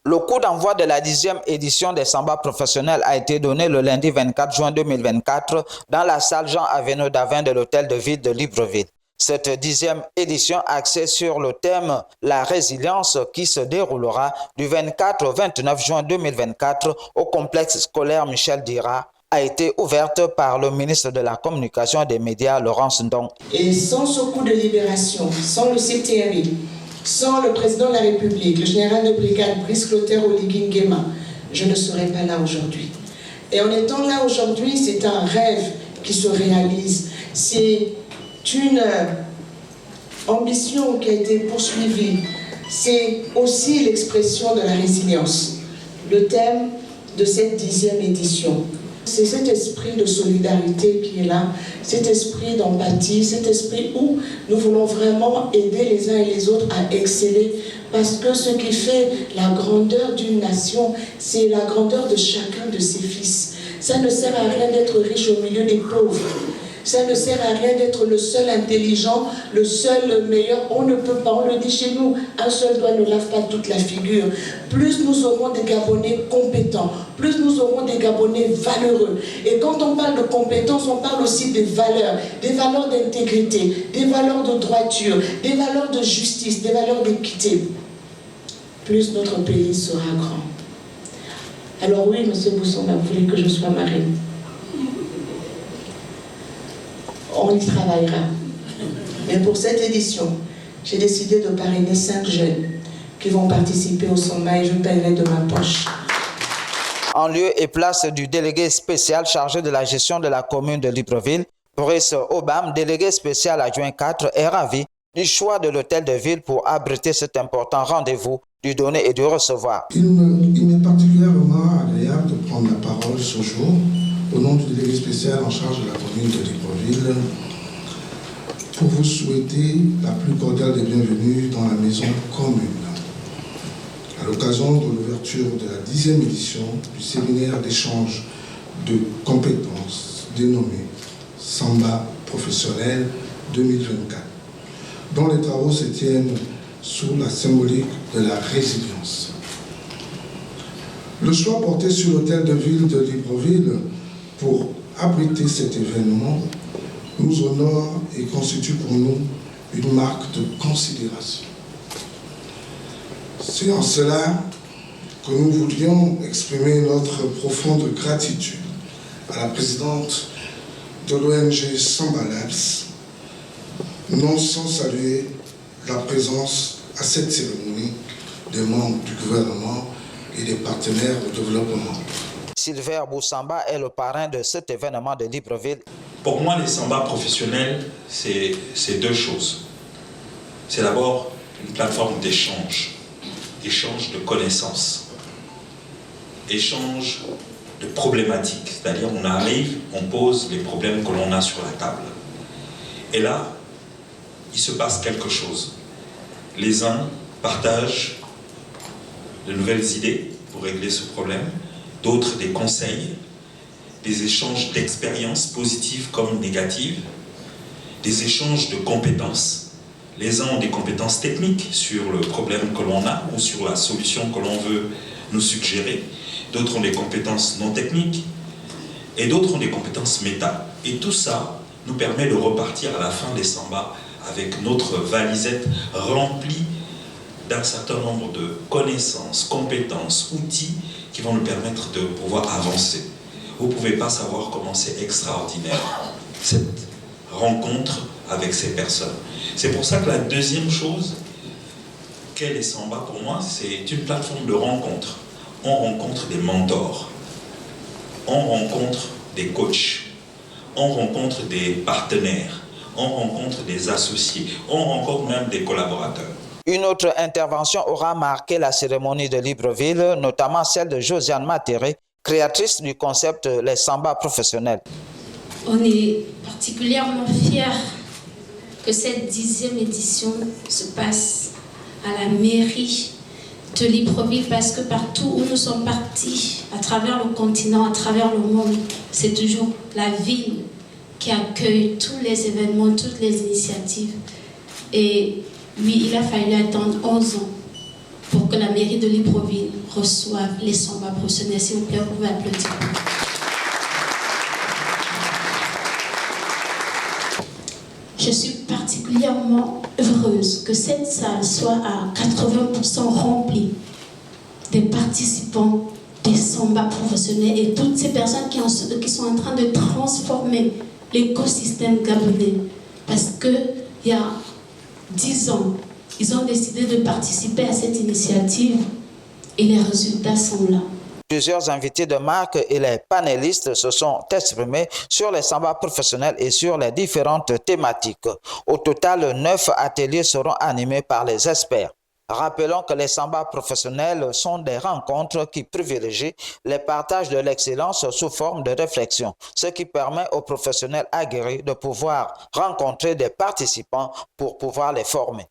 Le coup d'envoi de la 10e édition des Samba professionnels a été donné le lundi 24 juin 2024 dans la salle Jean Aveno Davin de l'hôtel de ville de Libreville. Cette 10e édition axée sur le thème « La résilience » qui se déroulera du 24 au 29 juin 2024 au complexe scolaire Michel Dira a été ouverte par le ministre de la Communication et des Médias, Laurence Ndong. Et sans ce coup de libération, sans le CTRI, sans le président de la République, le général de brigade Brice Clotaire Oligui Nguema, je ne serais pas là aujourd'hui. Et en étant là aujourd'hui, c'est un rêve qui se réalise. C'est une ambition qui a été poursuivie. C'est aussi l'expression de la résilience. Le thème de cette 10e édition. C'est cet esprit de solidarité qui est là, cet esprit d'empathie, cet esprit où nous voulons vraiment aider les uns et les autres à exceller. Parce que ce qui fait la grandeur d'une nation, c'est la grandeur de chacun de ses fils. Ça ne sert à rien d'être riche au milieu des pauvres. Ça ne sert à rien d'être le seul intelligent, le seul meilleur. On ne peut pas, on le dit chez nous, un seul doigt ne lave pas toute la figure. Plus nous aurons des Gabonais compétents, plus nous aurons des Gabonais valeureux. Et quand on parle de compétences, on parle aussi des valeurs d'intégrité, des valeurs de droiture, des valeurs de justice, des valeurs d'équité. Plus notre pays sera grand. Alors oui, M. Boussonga, vous voulez que je sois marine? On y travaillera. Mais pour cette édition, j'ai décidé de parrainer 5 jeunes qui vont participer au Samba et je paierai de ma poche. En lieu et place du délégué spécial chargé de la gestion de la commune de Libreville, Boris Obam, délégué spécial adjoint 4, est ravi du choix de l'hôtel de ville pour abriter cet important rendez-vous du donner et du recevoir. Il m'est particulièrement agréable de prendre la parole ce jour au nom du délégué spécial en charge de la commune de Libreville pour vous souhaiter la plus cordiale des bienvenues dans la maison commune. À l'occasion de l'ouverture de la 10e édition du séminaire d'échange de compétences dénommé Samba professionnel 2024, dont les travaux se tiennent sous la symbolique de la résilience. Le choix porté sur l'hôtel de ville de Libreville pour abriter cet événement nous honore et constitue pour nous une marque de considération. C'est en cela que nous voudrions exprimer notre profonde gratitude à la présidente de l'ONG Samba Labs, non sans saluer la présence à cette cérémonie des membres du gouvernement et des partenaires au développement. Sylvain Boussamba est le parrain de cet événement de Libreville. Pour moi, les Samba professionnels, c'est 2 choses. C'est d'abord une plateforme d'échange de connaissances, échange de problématiques. C'est-à-dire, on arrive, on pose les problèmes que l'on a sur la table. Et là, il se passe quelque chose. Les uns partagent de nouvelles idées pour régler ce problème, d'autres des conseils, des échanges d'expériences positives comme négatives, des échanges de compétences. Les uns ont des compétences techniques sur le problème que l'on a ou sur la solution que l'on veut nous suggérer, d'autres ont des compétences non techniques et d'autres ont des compétences méta. Et tout ça nous permet de repartir à la fin des Samba avec notre valisette remplie d'un certain nombre de connaissances, compétences, outils qui vont nous permettre de pouvoir avancer. Vous ne pouvez pas savoir comment c'est extraordinaire, cette rencontre avec ces personnes. C'est pour ça que la deuxième chose qu'est les Samba pour moi, c'est une plateforme de rencontre. On rencontre des mentors, on rencontre des coachs, on rencontre des partenaires, on rencontre des associés, on rencontre même des collaborateurs. Une autre intervention aura marqué la cérémonie de Libreville, notamment celle de Josiane Matéré, créatrice du concept Les Samba professionnels. On est particulièrement fiers que cette 10e édition se passe à la mairie de Libreville parce que partout où nous sommes partis, à travers le continent, à travers le monde, c'est toujours la ville qui accueille tous les événements, toutes les initiatives. Et oui, il a fallu attendre 11 ans pour que la mairie de Libreville reçoive les samba professionnels. S'il vous plaît, vous pouvez applaudir. Je suis particulièrement heureuse que cette salle soit à 80% remplie des participants des samba professionnels et toutes ces personnes qui sont en train de transformer l'écosystème gabonais. Parce qu'il y a 10 ans, ils ont décidé de participer à cette initiative et les résultats sont là. Plusieurs invités de marque et les panélistes se sont exprimés sur les samba professionnels et sur les différentes thématiques. Au total, 9 ateliers seront animés par les experts. Rappelons que les samba professionnels sont des rencontres qui privilégient les partages de l'excellence sous forme de réflexion, ce qui permet aux professionnels aguerris de pouvoir rencontrer des participants pour pouvoir les former.